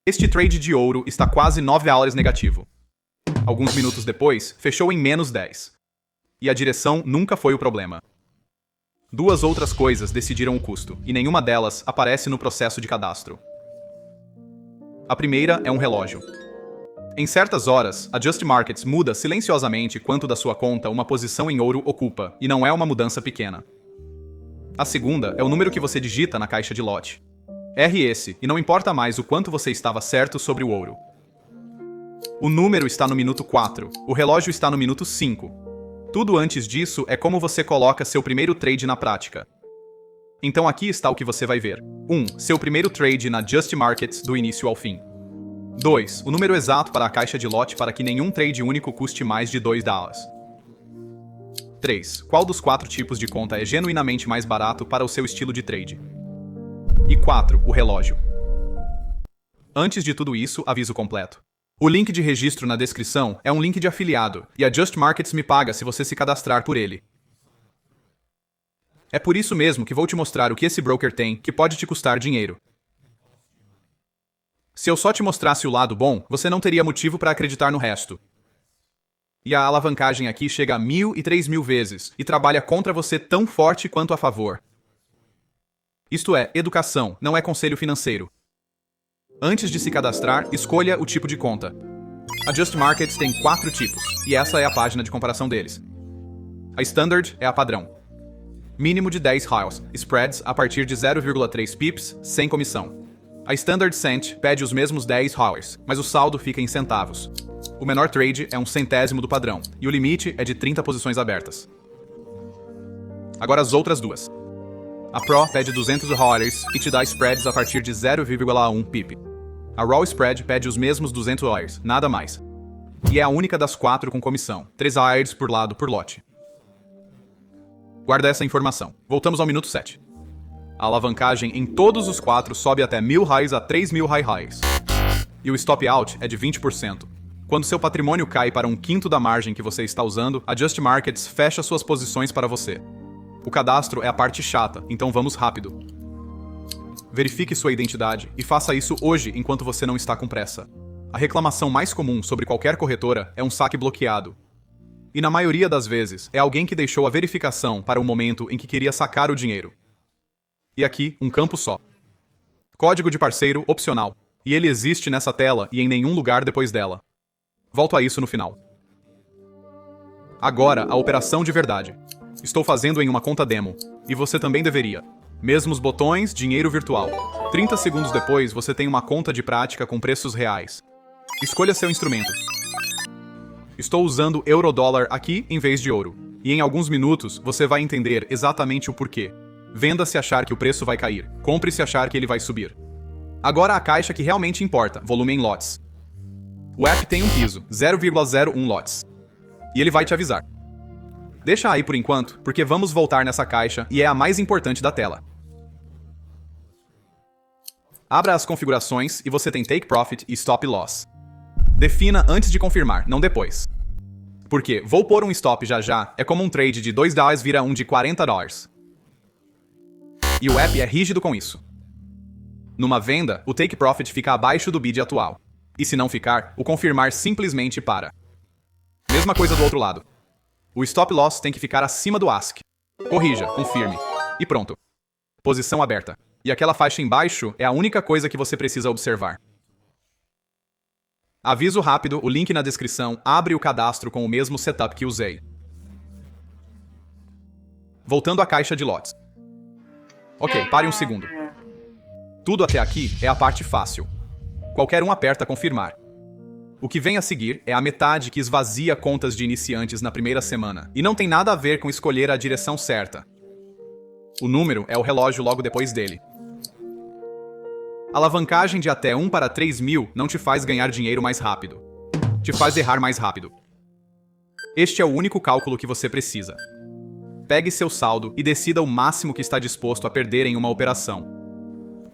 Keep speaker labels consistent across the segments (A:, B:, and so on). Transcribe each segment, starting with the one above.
A: Este trade de ouro está quase 9 horas negativo. Alguns minutos depois, fechou em menos 10. E a direção nunca foi o problema. Duas outras coisas decidiram o custo, e nenhuma delas aparece no processo de cadastro. A primeira é um relógio. Em certas horas, a Just Markets muda silenciosamente quanto da sua conta uma posição em ouro ocupa, e não é uma mudança pequena. A segunda é o número que você digita na caixa de lote. Erre esse, e não importa mais o quanto você estava certo sobre o ouro. O número está no minuto 4, o relógio está no minuto 5. Tudo antes disso é como você coloca seu primeiro trade na prática. Então aqui está o que você vai ver. 1. Seu primeiro trade na Just Markets do início ao fim. 2. O número exato para a caixa de lote para que nenhum trade único custe mais de $2. 3. Qual dos 4 tipos de conta é genuinamente mais barato para o seu estilo de trade? E 4. O relógio. Antes de tudo isso, aviso completo. O link de registro na descrição é um link de afiliado, e a Just Markets me paga se você se cadastrar por ele. É por isso mesmo que vou te mostrar o que esse broker tem que pode te custar dinheiro. Se eu só te mostrasse o lado bom, você não teria motivo para acreditar no resto. E a alavancagem aqui chega a 1.000 e 3.000 vezes, e trabalha contra você tão forte quanto a favor. Isto é educação, não é conselho financeiro. Antes de se cadastrar, escolha o tipo de conta. A Just Markets tem 4 tipos, e essa é a página de comparação deles. A Standard é a padrão. Mínimo de 10 reais, spreads a partir de 0,3 pips, sem comissão. A Standard Cent pede os mesmos 10 reais, mas o saldo fica em centavos. O menor trade é 1/100º do padrão, e o limite é de 30 posições abertas. Agora as outras duas. A Pro pede 200 reais e te dá spreads a partir de 0,1 pip. A Raw Spread pede os mesmos 200 reais, nada mais. E é a única das 4 com comissão, 3 reais por lado por lote. Guarda essa informação. Voltamos ao minuto 7. A alavancagem em todos os 4 sobe até 1.000 reais a 3.000 reais. E o stop out é de 20%. Quando seu patrimônio cai para 1/5 da margem que você está usando, a Just Markets fecha suas posições para você. O cadastro é a parte chata, então vamos rápido. Verifique sua identidade e faça isso hoje enquanto você não está com pressa. A reclamação mais comum sobre qualquer corretora é um saque bloqueado. E na maioria das vezes, é alguém que deixou a verificação para o momento em que queria sacar o dinheiro. E aqui, um campo só. Código de parceiro opcional. E ele existe nessa tela e em nenhum lugar depois dela. Volto a isso no final. Agora, a operação de verdade. Estou fazendo em uma conta demo. E você também deveria. Mesmos botões, dinheiro virtual. 30 segundos depois, você tem uma conta de prática com preços reais. Escolha seu instrumento. Estou usando euro-dólar aqui em vez de ouro. E em alguns minutos, você vai entender exatamente o porquê. Venda se achar que o preço vai cair. Compre se achar que ele vai subir. Agora a caixa que realmente importa, volume em lotes. O app tem um piso, 0,01 lotes. E ele vai te avisar. Deixa aí por enquanto, porque vamos voltar nessa caixa e é a mais importante da tela. Abra as configurações e você tem Take Profit e Stop Loss. Defina antes de confirmar, não depois. Porque vou pôr um stop já já é como um trade de $2 vira um de $40. E o app é rígido com isso. Numa venda, o Take Profit fica abaixo do bid atual. E se não ficar, o confirmar simplesmente para. Mesma coisa do outro lado. O Stop Loss tem que ficar acima do ask. Corrija, confirme. E pronto. Posição aberta. E aquela faixa embaixo é a única coisa que você precisa observar. Aviso rápido, o link na descrição abre o cadastro com o mesmo setup que usei. Voltando à caixa de lotes. Ok, pare um segundo. Tudo até aqui é a parte fácil. Qualquer um aperta confirmar. O que vem a seguir é a metade que esvazia contas de iniciantes na primeira semana, e não tem nada a ver com escolher a direção certa. O número é o relógio logo depois dele. A alavancagem de até 1 para 3.000 não te faz ganhar dinheiro mais rápido. Te faz errar mais rápido. Este é o único cálculo que você precisa. Pegue seu saldo e decida o máximo que está disposto a perder em uma operação.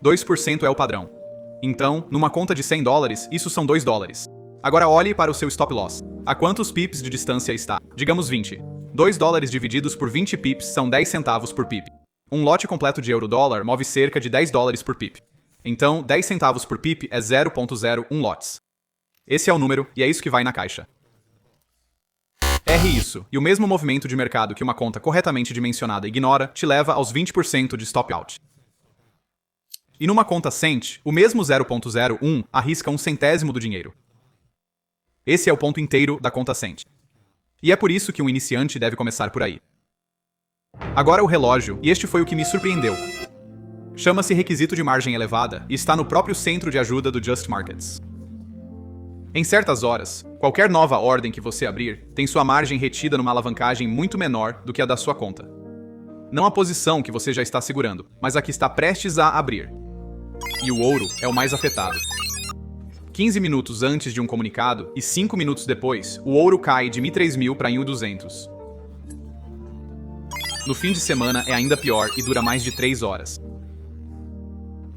A: 2% é o padrão. Então, numa conta de $100, isso são $2. Agora olhe para o seu stop loss. A quantos pips de distância está? Digamos 20. $2 divididos por 20 pips são 10 centavos por pip. Um lote completo de euro-dólar move cerca de $10 por pip. Então, 10 centavos por pip é 0,01 lotes. Esse é o número e é isso que vai na caixa. Erre isso, e o mesmo movimento de mercado que uma conta corretamente dimensionada ignora te leva aos 20% de stop out. E numa conta cent, o mesmo 0,01 arrisca 1/100º do dinheiro. Esse é o ponto inteiro da conta cent. E é por isso que um iniciante deve começar por aí. Agora o relógio, e este foi o que me surpreendeu. Chama-se requisito de margem elevada e está no próprio centro de ajuda do Just Markets. Em certas horas, qualquer nova ordem que você abrir tem sua margem retida numa alavancagem muito menor do que a da sua conta. Não a posição que você já está segurando, mas a que está prestes a abrir. E o ouro é o mais afetado. 15 minutos antes de um comunicado e 5 minutos depois, o ouro cai de 1.300 para 1.200. No fim de semana é ainda pior e dura mais de 3 horas.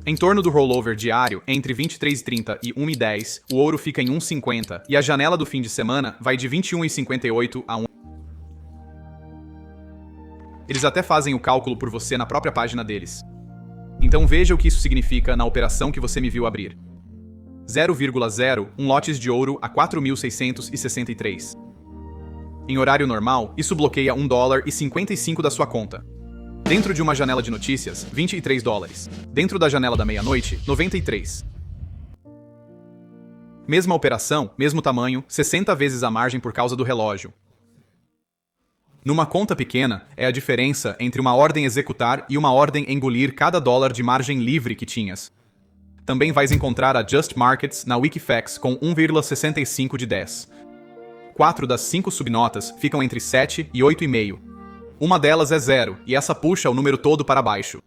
A: Em torno do rollover diário, entre 23h30 e 1h10, o ouro fica em 1,50 e a janela do fim de semana vai de 21h58 a 1. Eles até fazem o cálculo por você na própria página deles. Então veja o que isso significa na operação que você me viu abrir. 0,01 lotes de ouro a 4.663. Em horário normal, isso bloqueia $1,55 da sua conta. Dentro de uma janela de notícias, $23. Dentro da janela da meia-noite, 93. Mesma operação, mesmo tamanho, 60 vezes a margem por causa do relógio. Numa conta pequena, é a diferença entre uma ordem executar e uma ordem engolir cada dólar de margem livre que tinhas. Também vais encontrar a Just Markets na Wikifax com 1,65 de 10. 4 das 5 subnotas ficam entre 7 e 8,5. Uma delas é 0, e essa puxa o número todo para baixo.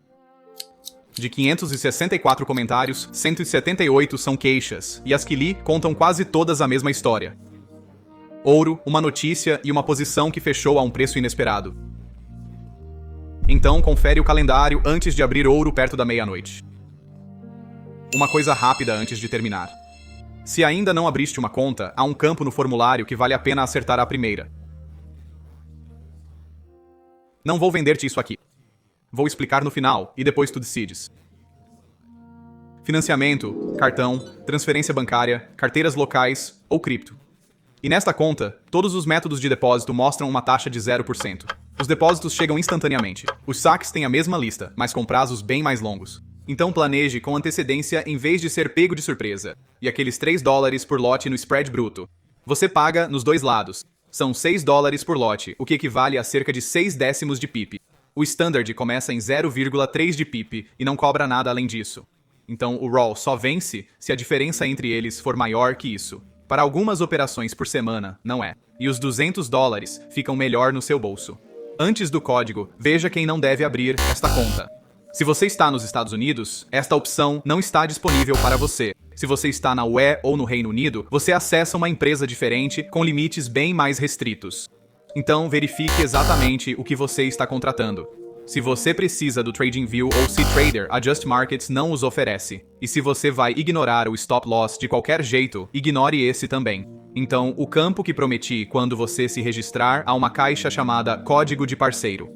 A: De 564 comentários, 178 são queixas, e as que li contam quase todas a mesma história. Ouro, uma notícia e uma posição que fechou a um preço inesperado. Então confere o calendário antes de abrir ouro perto da meia-noite. Uma coisa rápida antes de terminar. Se ainda não abriste uma conta, há um campo no formulário que vale a pena acertar a primeira. Não vou vender-te isso aqui. Vou explicar no final, e depois tu decides. Financiamento, cartão, transferência bancária, carteiras locais ou cripto. E nesta conta, todos os métodos de depósito mostram uma taxa de 0%. Os depósitos chegam instantaneamente. Os saques têm a mesma lista, mas com prazos bem mais longos. Então planeje com antecedência em vez de ser pego de surpresa. E aqueles $3 por lote no spread bruto. Você paga nos dois lados. São $6 por lote, o que equivale a cerca de 6 décimos de pip. O Standard começa em 0,3 de pip e não cobra nada além disso. Então o Roll só vence se a diferença entre eles for maior que isso. Para algumas operações por semana, não é. E os $200 ficam melhor no seu bolso. Antes do código, veja quem não deve abrir esta conta. Se você está nos Estados Unidos, esta opção não está disponível para você. Se você está na UE ou no Reino Unido, você acessa uma empresa diferente com limites bem mais restritos. Então, verifique exatamente o que você está contratando. Se você precisa do TradingView ou CTrader, a Just Markets não os oferece. E se você vai ignorar o Stop Loss de qualquer jeito, ignore esse também. Então, o campo que prometi quando você se registrar há uma caixa chamada Código de Parceiro.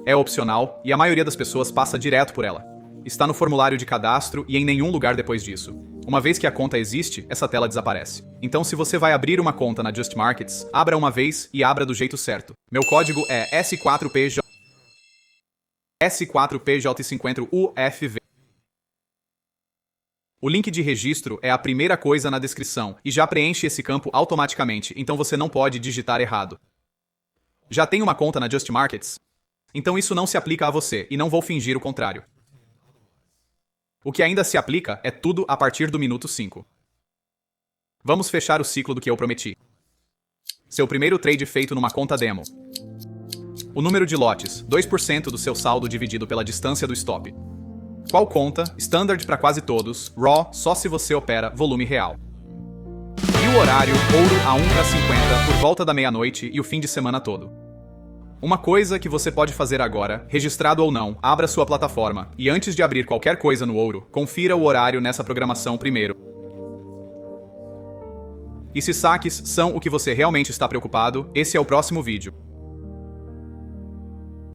A: É opcional e a maioria das pessoas passa direto por ela. Está no formulário de cadastro e em nenhum lugar depois disso. Uma vez que a conta existe, essa tela desaparece. Então, se você vai abrir uma conta na Just Markets, abra uma vez e abra do jeito certo. Meu código é S4PJ50UFV. O link de registro é a primeira coisa na descrição e já preenche esse campo automaticamente, então você não pode digitar errado. Já tem uma conta na Just Markets? Então isso não se aplica a você e não vou fingir o contrário. O que ainda se aplica é tudo a partir do minuto 5. Vamos fechar o ciclo do que eu prometi. Seu primeiro trade feito numa conta demo. O número de lotes, 2% do seu saldo dividido pela distância do stop. Qual conta? Standard para quase todos, Raw só se você opera volume real. E o horário, ouro a 1/50 por volta da meia-noite e o fim de semana todo. Uma coisa que você pode fazer agora, registrado ou não, abra sua plataforma e antes de abrir qualquer coisa no ouro, confira o horário nessa programação primeiro. E se saques são o que você realmente está preocupado, esse é o próximo vídeo.